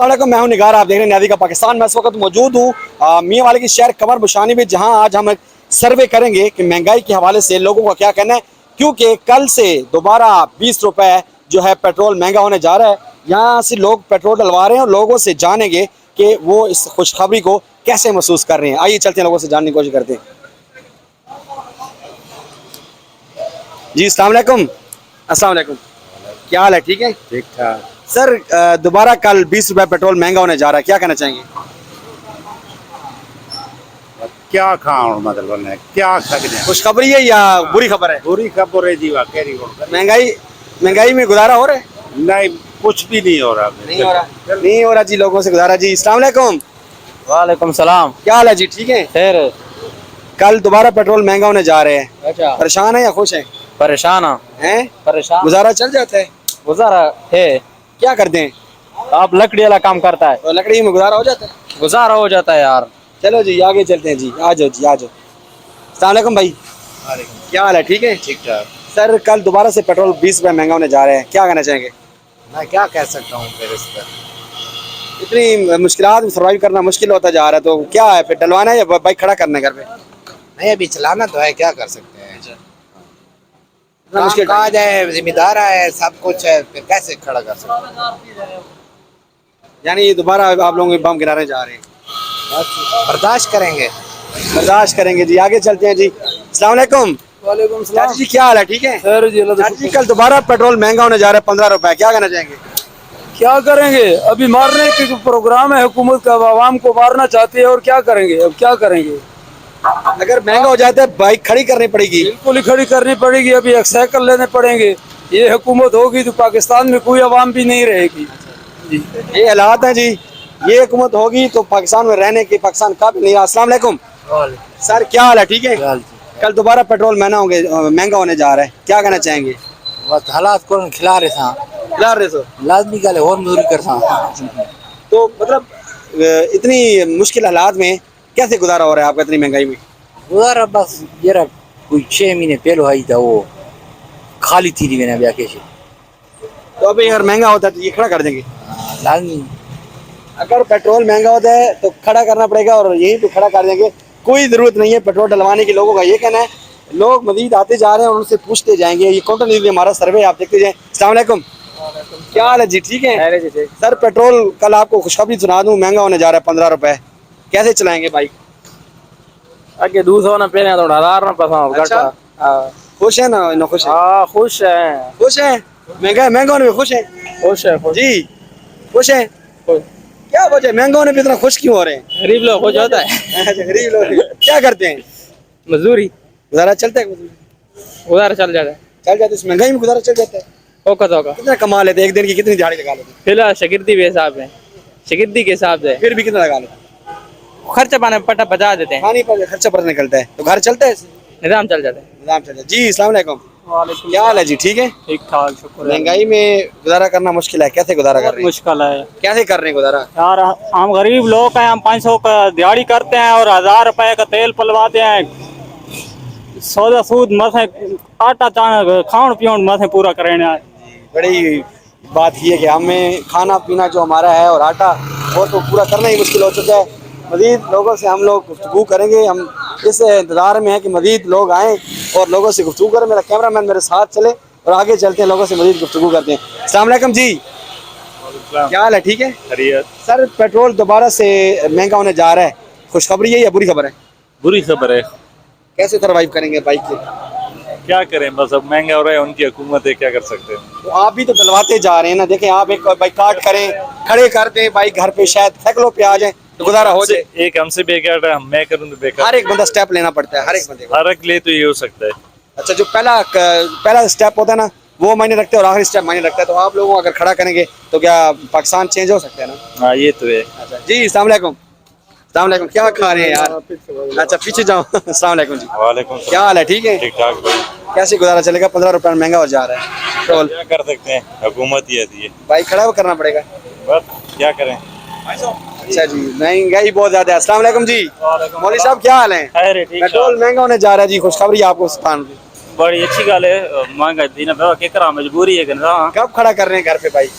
वालेकुम, मैं हूं निगार। आप देख रहे हैं न्यादी का पाकिस्तान। मैं इस वक्त मौजूद हूं मियां वाले की शहर कमर बुशानी में, जहां आज हम सर्वे करेंगे कि महंगाई के हवाले से लोगों का क्या कहना है, क्योंकि कल से दोबारा 20 रुपए जो है पेट्रोल महंगा होने जा रहा है। यहाँ से लोग पेट्रोल डलवा रहे हैं और लोगों से जानेंगे कि वो इस खुशखबरी को कैसे महसूस कर रहे हैं। आइए चलते हैं, लोगों से जानने की कोशिश करते हैं। जी अस्सलाम वालेकुम। अस्सलाम वालेकुम, क्या हाल है? ठीक है, ठीक ठाक। सर दोबारा कल 20 रुपए पेट्रोल महंगा होने जा रहा है, क्या कहना चाहेंगे? क्या खाओ मतलब ने क्या सकते खुशखबरी है या बुरी खबर है? बुरी खबर है जी। कैरी महंगाई में गुजारा हो रहा है? नहीं, कुछ भी नहीं हो रहा। नहीं हो रहा जी, लोगों से गुजारा। जी अस्सलाम वालेकुम। वालेकुम सलाम। क्या हाल है जी? ठीक है। खैर। कल दोबारा पेट्रोल महंगा होने जा रहे हैं, अच्छा, परेशान है या खुश है? परेशान हैं? परेशान गुजारा चल जाता है? गुजारा है। क्या करते हैं? आप लकड़ी वाला काम करता है तो लकड़ी में गुजारा हो जाता है? गुजारा हो जाता है यार। चलो जी आगे चलते हैं जी, आ जाओ जी, आ जाओ। अस्सलाम वालेकुम भाई, क्या हाल है? ठीक है। ठीक ठाक। सर कल दोबारा से पेट्रोल 20 रुपए महंगा होने जा रहे हैं, क्या कहना चाहेंगे? मैं क्या कह सकता हूँ फिर इस पर। इतनी मुश्किलात में सर्वाइव करना मुश्किल होता जा रहा है, तो क्या है फिर, डलवाना है या बाइक खड़ा करना है घर पे? नहीं, अभी चलाना तो है, क्या कर सकते हैं। इतना मुश्किल काज है, जिम्मेदार है, सब कुछ है, फिर कैसे खड़ा कर सकते हैं। यानी दोबारा आप लोग बम गिराने जा रहे हैं? बस बर्दाश्त करेंगे। बर्दाश्त करेंगे जी, आगे चलते हैं जी। अस्सलाम वालेकुम। वालेकुम चाचा जी क्या हाल है? ठीक है। खैर जी, चाचा जी कल दोबारा पेट्रोल महंगा होने जा रहा है 15 रुपए, क्या कहना चाहेंगे? क्या करेंगे? अभी मारने के जो प्रोग्राम है हुकूमत का, आवाम को मारना चाहती है और क्या करेंगे? अब क्या करेंगे? अगर महंगा हो जाता है बाइक खड़ी करनी पड़ेगी। बिल्कुल ही खड़ी करनी पड़ेगी। अभी एक साइकिल लेने पड़ेंगे। ये हुकूमत होगी तो पाकिस्तान में कोई आवाम भी नहीं रहेगी जी। ये हालात है जी, ये हुकूमत होगी तो पाकिस्तान में रहने की पाकिस्तान का भी नहीं। अस्सलाम वालेकुम सर, क्या हाल है? ठीक है। कल दोबारा पेट्रोल महंगा होने जा रहा है, क्या कहना चाहेंगे? बस हालात को खिला रहे था, खिला रहे सो लाजमी गल और मजदूरी करता। तो मतलब इतनी मुश्किल हालात में कैसे गुजारा हो रहा है आपका इतनी महंगाई में? गुजारा बस जरा कोई 6 महीने पहले आई था, वो खाली थी नहीं मैंने ब्याह से। तो अभी अगर महंगा होता है तो ये खड़ा कर देंगे? लाजमी। अगर पेट्रोल महंगा होता है तो खड़ा करना पड़ेगा और यही तो खड़ा कर देंगे। कोई जरूरत नहीं है पेट्रोल डलवाने की, लोगों का ये कहना है। लोग मजीद आते जा रहे हैं और उनसे पूछते जाएंगे। ये काउंटर न्यूज़ में हमारा सर्वे आप देखते जाए। अस्सलाम वालेकुम, क्या हाल है जी? ठीक है। सर पेट्रोल कल आपको खुशखबरी सुना दूं, महंगा होने जा रहा है 15 रुपए, कैसे चलाएंगे बाइक? आगे दूसरा ना पहने थोड़ा हजार ना पसंद। अच्छा, खुश है ना? ना खुश है? हाँ खुश है। खुश है महंगा होने में? खुश है खुश है जी, खुश है। क्या वजह महंगा होने पे इतना खुश क्यों हो रहे हैं? गरीब लोग खुश होता है। अच्छा, गरीब लोग क्या करते हैं? मजदूरी गुजारा चलता है? उधर चल जाता है। चल जाता है, इस महंगाई में गुजारा चल जाता है। होगा तो होगा। कितना कमा लेते हैं एक दिन की? कितनी दिहाड़ी लगा लेते हैं? फिलहाल शगिर्दी के हिसाब है, शगिर्दी के हिसाब से फिर भी कितना लगा लेते हैं? खर्चा पाने पटा बचा देते हैं। खाने पर खर्चा पर निकलता है तो घर चलता है, निजाम चल जाता है। निजाम चलता है जी। अस्सलाम वालेकुम, क्या हाल है जी? ठीक है। ठीक ठाक, शुक्र। महंगाई में गुजारा करना मुश्किल है, कैसे गुजारा कर रहे हैं? मुश्किल है कैसे कर रहे हैं गुजारा? यार, हम गरीब लोग हैं। हम 500 का दिहाड़ी करते हैं और 1000 रुपए का तेल पलवाते हैं। सौदा सूद मसे आटा चाना खान पियोन मसे पूरा करें। बड़ी बात ये है कि हमें खाना पीना जो हमारा है और आटा, वो तो पूरा करना ही मुश्किल हो चुका है। मज़ीद लोगों से हम लोग गुफ्तगू करेंगे। हम इस इंतज़ार में हैं कि मज़ीद लोग आएँ और लोगों से गुफ्तगू करें। मेरा कैमरामैन मेरे साथ चले और आगे चलते हैं, लोगों से मज़ीद गुफ्तगू करते हैं। अस्सलाम वालेकुम जी, क्या हाल है? ठीक है। सर पेट्रोल दोबारा से महंगा होने जा रहा है, खुशखबरी है या बुरी खबर है? बुरी खबर है। कैसे सर्वाइव करेंगे बाइक से? क्या करें, बस अब महंगा हो रहा है, उनकी हुकूमत है, क्या कर सकते हैं। तो आप भी तो डलवाते जा रहे हैं ना। देखें आप एक बाइक काट करें, खड़े कर दें बाइक घर पे, शायद साइकिलों पे आ जाए तो गुजारा हो जाए। एक हमसे बेकार है, मैं करूँ तो बेकार। हर एक बंदा स्टेप लेना पड़ता है, हर एक बंदे को। हर एक लिए तो ये हो सकता है। अच्छा, जो पहला स्टेप होता है ना, वो मायने रखते हैं और आखिरी स्टेप मायने रखता है। तो आप लोगों अगर खड़ा करेंगे तो क्या पाकिस्तान चेंज हो सकता है ना? हाँ ये तो है। अच्छा जी, अस्सलाम वालेकुम। अस्सलाम वालेकुम, क्या खा रहे हैं यार? अच्छा पीछे जाओ। अस्सलाम वालेकुम जी, वालेकुम क्या हाल है? ठीक है। ठीक ठाक भाई। कैसे गुजारा चलेगा? 15 रुपए में महंगा हो जा रहा है पेट्रोल। क्या कर सकते हैं, हुकूमत ही ऐसी है। बाइक खड़ा करना पड़ेगा, बस क्या करें। अच्छा जी, महंगाई बहुत ज्यादा है। अस्सलाम वालेकुम जी, मौलवी साहब क्या हाल है? पेट्रोल महंगा होने जा रहा है जी, खुशखबरी आपको स्थान की। बड़ी अच्छी गल है। महंगा दिन मजबूरी है। कब खड़ा कर रहे हैं घर पे बाइक?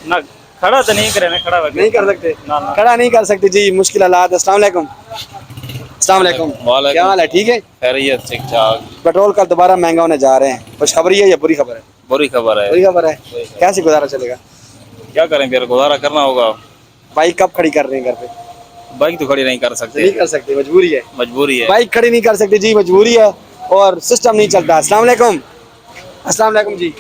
ना खड़ा तो नहीं करे ना, खड़ा वगैरह नहीं कर सकते, ना, ना। खड़ा नहीं कर सकते जी, मुश्किल हालात। अस्सलाम वालेकुम। अस्सलाम वालेकुम, क्या हाल है? ठीक है। खैरियत, ठीक ठाक। पेट्रोल का दोबारा महंगा होने जा रहे हैं, खुशखबरी है या बुरी खबर है? बुरी खबर है। बुरी खबर है। कैसे गुजारा चलेगा? क्या करें फिर, गुजारा करना होगा। बाइक कब खड़ी कर रहे हैं घर पे? बाइक तो खड़ी नहीं कर नहीं सकते, कर सकते, मजबूरी है। मजबूरी है। बाइक खड़ी नहीं कर सकते जी, मजबूरी है और सिस्टम नहीं चलता। अस्सलाम वालेकुम। अस्सलाम वालेकुम जी।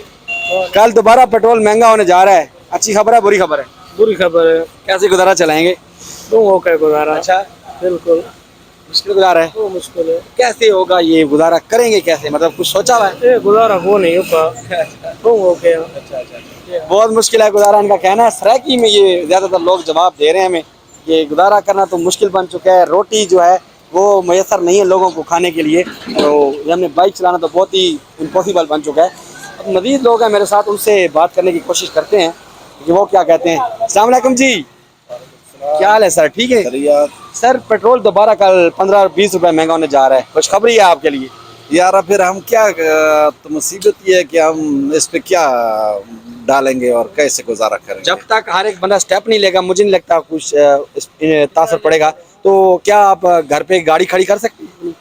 कल दोबारा पेट्रोल महंगा होने जा रहा है, अच्छी खबर है बुरी खबर है? बुरी खबर है। कैसे गुजारा चलाएंगे? तुम हो क्या गुजारा? अच्छा, बिल्कुल मुश्किल गुजारा है। वो मुश्किल है, कैसे होगा ये गुजारा, करेंगे कैसे, मतलब कुछ सोचा हुआ है? ये गुजारा वो नहीं होगा। तुम हो क्या? बहुत मुश्किल है गुजारा, इनका कहना है। सराकी में ये ज्यादातर लोग जवाब दे रहे हैं हमें, ये गुजारा करना तो मुश्किल बन चुका है, रोटी जो है वो मैसर नहीं है लोगों को खाने के लिए, तो ये हमने बाइक चलाना तो बहुत ही इम्पॉसिबल बन चुका है। अब मज़ीद लोग हैं मेरे साथ, उनसे बात करने की कोशिश करते हैं कि वो क्या कहते हैं। अस्सलाम वालेकुम जी, क्या हाल है सर? ठीक है सर। पेट्रोल दोबारा कल 15-20 रुपए महंगा होने जा रहा है, खुशखबरी है आपके लिए? यार फिर हम क्या, तो मुसीबत ये है कि हम इस पे क्या डालेंगे और कैसे गुजारा करेंगे। जब तक हर एक बंदा स्टेप नहीं लेगा, मुझे नहीं लगता कुछ तासर पड़ेगा। तो क्या आप घर पे गाड़ी खड़ी कर सकते हैं?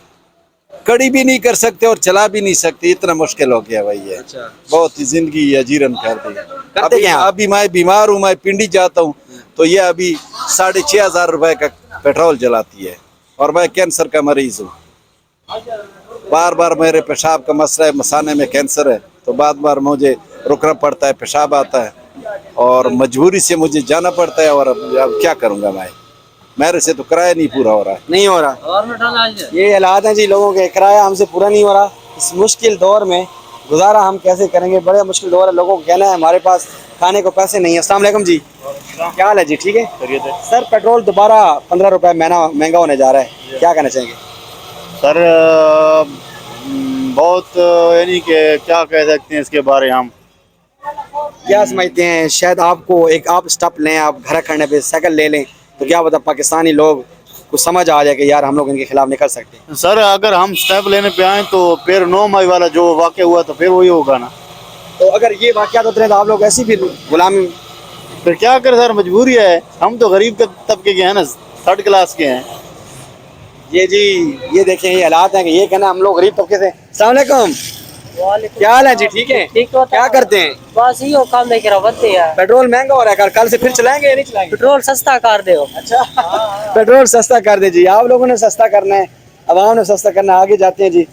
कड़ी भी नहीं कर सकते और चला भी नहीं सकते, इतना मुश्किल हो गया भाई ये। अच्छा। बहुत ही जिंदगी अजीरन कर दी। करते क्या आप? अभी मैं बीमार हूँ, मैं पिंडी जाता हूँ तो ये अभी 6,500 रुपए का पेट्रोल जलाती है और मैं कैंसर का मरीज हूँ। बार बार मेरे पेशाब का मसला है, मसाने में कैंसर है, तो बार बार मुझे रुकना पड़ता है, पेशाब आता है और मजबूरी से मुझे जाना पड़ता है। और अब क्या करूँगा मैं, मेरे से तो किराया नहीं पूरा हो रहा है। नहीं हो रहा, ये हालात हैं जी लोगों के, किराया हमसे पूरा नहीं हो रहा। इस मुश्किल दौर में गुजारा हम कैसे करेंगे? बड़े मुश्किल दौर है, लोगों को कहना है हमारे पास खाने को पैसे नहीं है। अस्सलाम वालेकुम जी, क्या हाल है जी? ठीक है सर। पेट्रोल दोबारा 15 रुपए महंगा होने जा रहा है, क्या कहना चाहेंगे? सर बहुत यानी कि क्या कह सकते हैं इसके बारे में हम। क्या समझते हैं, शायद आपको एक आप स्टेप लें, आप घर करने पे साइकिल ले लें, तो क्या पता पाकिस्तानी लोग को समझ आ जाए कि यार हम लोग इनके खिलाफ निकल सकते हैं। सर अगर हम स्टेप लेने पे आए तो फिर 9 मई वाला जो वाक़या हुआ तो फिर वही होगा ना। तो अगर ये वाक़यात होते हैं तो आप लोग ऐसी भी गुलामी, फिर क्या करें सर, मजबूरी है। हम तो गरीब तबके के हैं ना, 3rd क्लास के हैं। ये जी ये देखें, ये हालात हैं कि ये कहना हम लोग गरीब तबके से। अस्सलाम वालेकुम, क्या हाल है जी? ठीक है। क्या करते हैं? बस यो काम देख रहा बत्ती है। पेट्रोल महंगा हो रहा है, कल से फिर चलाएंगे या नहीं चलाएंगे? पेट्रोल सस्ता कर दो। अच्छा, पेट्रोल सस्ता कर दे जी। आप लोगों ने सस्ता करना है, अवाम ने सस्ता करना है, आगे जाते हैं जी।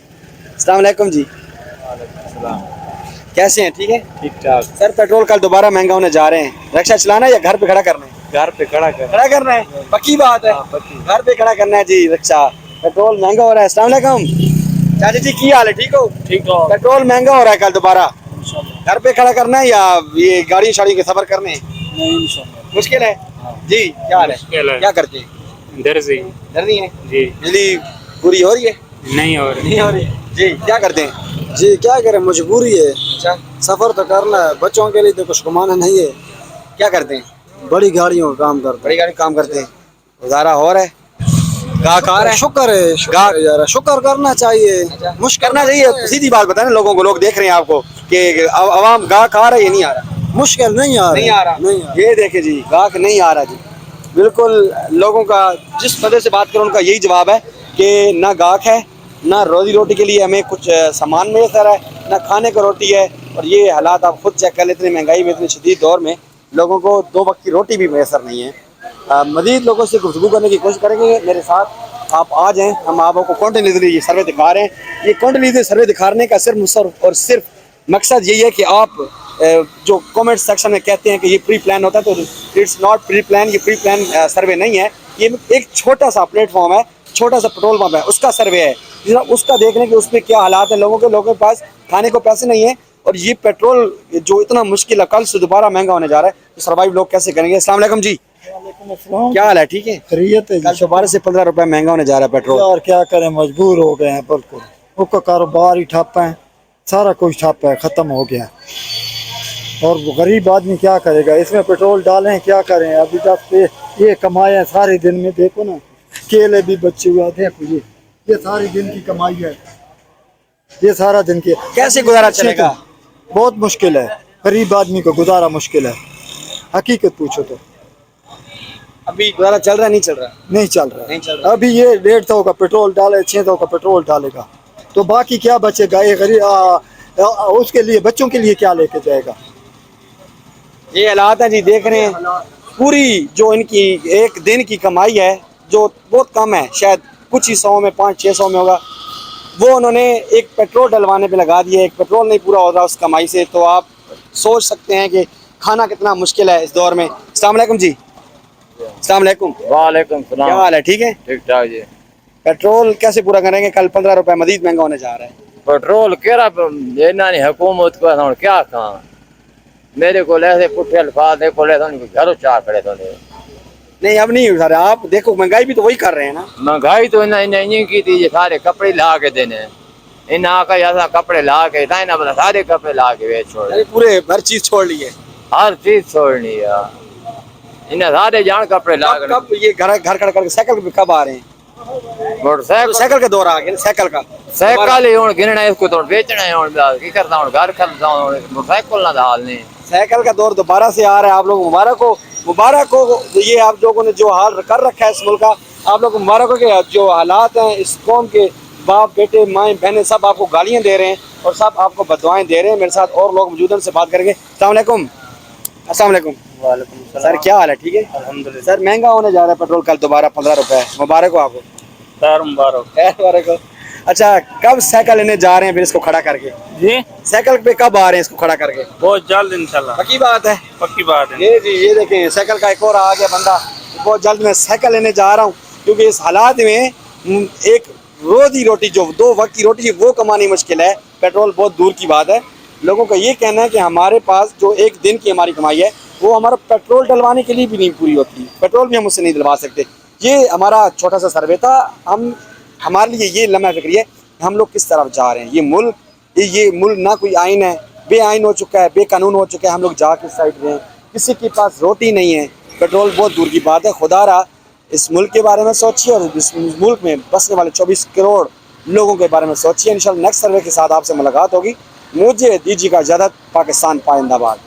अस्सलाम वालेकुम जी, कैसे हैं? ठीक है, ठीक ठाक। सर पेट्रोल कल दोबारा महंगा होने जा रहे हैं, रिक्शा चलाना है या घर पे खड़ा करना है? घर पे खड़ा करना है, पक्की बात है। घर पे खड़ा करना है जी रिक्शा, पेट्रोल महंगा हो रहा है। अस्सलाम वालेकुम चाचा जी, की हाल है? ठीक हो? ठीक हो। पेट्रोल महंगा हो रहा है कल दोबारा, घर पे खड़ा करना है या ये गाड़ी शाड़ी के सफर करने हैं? मुश्किल है जी। क्या हाल है? क्या करते हैं? दर्जी दर्दी हैं जी। बिजली पूरी हो रही है? नहीं और नहीं हो रही जी। क्या करते हैं? जी क्या करें, मजबूरी है, अच्छा, सफर तो करना है, बच्चों के लिए तो कुछ कमाना नहीं है। क्या करते हैं? बड़ी गाड़ियों का काम करते बड़ी गाड़ी काम करते हैं, गुजारा हो रहा है, गाहक आ रहा हैं। है? शुक्र है, शुक्र है यार, शुक्र करना चाहिए। मुश्किल करना चाहिए, सीधी बात बताए ना लोगों को, लोग देख रहे हैं आपको कि आवाम गाहक आ रहा है या नहीं आ रहा? मुश्किल नहीं आ नहीं आ रहा, नहीं आ ये देखे जी, गाहक नहीं आ रहा जी। बिल्कुल लोगों का, जिस बंदे से बात करूं उनका यही जवाब है कि ना गाहक है, ना रोजी रोटी के लिए हमें कुछ सामान मैसर है, ना खाने को रोटी है। और ये हालात आप खुद चेक कर लें, इतनी महंगाई में, इतने शदीद दौर में लोगों को 2 वक्त की रोटी भी मैसर नहीं है। मज़ीद लोगों से गुफ्तगू करने की कोशिश करेंगे, मेरे साथ आप आ जाएँ। हम आपको कॉन्टिन्यूसली ये सर्वे दिखा रहे हैं। ये कॉन्टिन्यूसली सर्वे दिखाने का सिर्फ और सिर्फ मकसद यही है कि आप जो कमेंट सेक्शन में कहते हैं कि ये प्री प्लान होता है, तो इट्स नॉट प्री प्लान, ये प्री प्लान सर्वे नहीं है। ये एक छोटा सा प्लेटफॉर्म है, छोटा सा पेट्रोल पंप है, उसका सर्वे है, उसका देखने के उसमें क्या हालात है। लोगों के पास खाने को पैसे नहीं है और ये पेट्रोल जो इतना मुश्किल है, कल से दोबारा महंगा होने जा रहा है, तो सर्वाइव लोग कैसे करेंगे? अस्सलाम वालेकुम जी, क्या हाल है? ठीक है, खैरियत है जी। कल दोबारा से 15 रुपए महंगा होने जा रहा है पेट्रोल। यार क्या करें, मजबूर हो गए हैं, बिल्कुल उसका कारोबार ही ठप है, सारा कुछ ठप है, खत्म हो गया। और गरीब आदमी क्या करेगा, इसमें पेट्रोल डालें क्या करें? अभी तक ये कमाए सारे दिन में, देखो ना केले भी बचे हुए, देखो ये सारे दिन की कमाई है, ये सारा दिन की। कैसे गुजारा चलेगा? बहुत मुश्किल है, गरीब आदमी को गुजारा मुश्किल है। हकीकत पूछो तो अभी गुजारा चल रहा है, नहीं चल रहा? नहीं चल रहा नहीं चल है। रहा। अभी ये 150 का पेट्रोल डाले, 600 का पेट्रोल डालेगा तो बाकी क्या बचेगा? ये गरीब उसके लिए, बच्चों के लिए क्या लेके जाएगा? ये हालात है जी, देख रहे हैं। पूरी जो इनकी एक दिन की कमाई है, जो बहुत कम है, शायद कुछ ही 100 में, 500-600 में होगा, वो उन्होंने एक पेट्रोल डलवाने पे लगा दिया। एक पेट्रोल नहीं पूरा हो रहा उस कमाई से, तो आप सोच सकते हैं कि खाना कितना मुश्किल है इस दौर में। अस्सलाम वालेकुम जी। अस्सलाम वालेकुम। वालेकुम क्या सलाम। हाल है? ठीक है। ठीक ठाक जी। पेट्रोल कैसे पूरा करेंगे? कल 15 रुपए मजीद महंगा होने जा रहा है। पेट्रोल केरा देना नहीं हुकूमत को, हम क्या कहा? मेरे को ऐसे पुठे अल्फाज देखो ले, घरों चाह खड़े तो नहीं, अब नहीं उठा रहे आप। देखो महंगाई भी तो वही कर रहे हैं ना। महंगाई तो नहीं की थी, सारे कपड़े ला के देने इन आका ऐसा कपड़े ला के ना बता, सारे कपड़े ला के बेच छोड़े, अरे पूरे हर चीज छोड़ ली है। हर चीज छोड़नी है इन्हें, सारे जान कपड़े ला के। कब ये घर घर खड़ा करके साइकिल पे कब आ रहे हैं? मोटरसाइकिल साइकिल का दौर आ गया, साइकिल का। साइकिल ही हूँ गिनना, इसको तो बेचना है हूँ की करता हूँ, घर खरीदता हूँ, मोटरसाइकिल ना हाल नहीं। साइकिल का दौर दोबारा से आ रहा है। आप लोग मुबारक हो। ये आप लोगों ने जो हाल कर रखा है इस मुल्क का, आप लोग मुबारक हो कि जो हालात हैं इस कौम के, बाप बेटे माएँ बहनें सब आपको गालियाँ दे रहे हैं और सब आपको बददुआएं दे रहे हैं। मेरे साथ और लोग मौजूद हैं, उनसे बात करेंगे। अस्सलाम वालेकुम। अस्सलाम वालेकुम। वालेकुम सर क्या हाल है? ठीक है अल्हम्दुलिल्लाह। सर। महंगा होने जा रहा है पेट्रोल कल दोबारा 15 रुपए। मुबारक हो आपको। खैर मुबारक। मुबारक हो। अच्छा, कब साइकिल लेने जा रहे हैं फिर इसको खड़ा करके? जी साइकिल पे कब आ रहे हैं इसको खड़ा करके? बहुत जल्द इंशाल्लाह। पक्की बात है? पक्की बात है। ये जी, ये देखें साइकिल का एक और आ गया बंदा। बहुत जल्द मैं साइकिल लेने जा रहा हूँ, क्योंकि इस हालात में एक रोज की रोटी, जो 2 वक्त की रोटी, वो कमानी मुश्किल है। पेट्रोल बहुत दूर की बात है। लोगों का ये कहना है कि हमारे पास जो एक दिन की हमारी कमाई है, वो हमारा पेट्रोल डलवाने के लिए भी नहीं पूरी होती। पेट्रोल भी हम उससे नहीं डलवा सकते। ये हमारा छोटा सा सर्वे था। हमारे लिए ये लम्हा फिक्री है हम लोग किस तरफ जा रहे हैं। ये मुल्क ना कोई आइन है, बेआइन हो चुका है, बेकानून हो चुका है। हम लोग जा किस साइड रहे हैं? किसी के पास रोटी नहीं है, पेट्रोल बहुत दूर की बात है। खुदारा इस मुल्क के बारे में सोचिए और इस मुल्क में बसने वाले 24 करोड़ लोगों के बारे में सोचिए। इंशाल्लाह नेक्स्ट सर्वे के साथ आपसे मुलाकात होगी। मुझे दीजिएगा इजाज़त। पाकिस्तान पाइंदाबाद।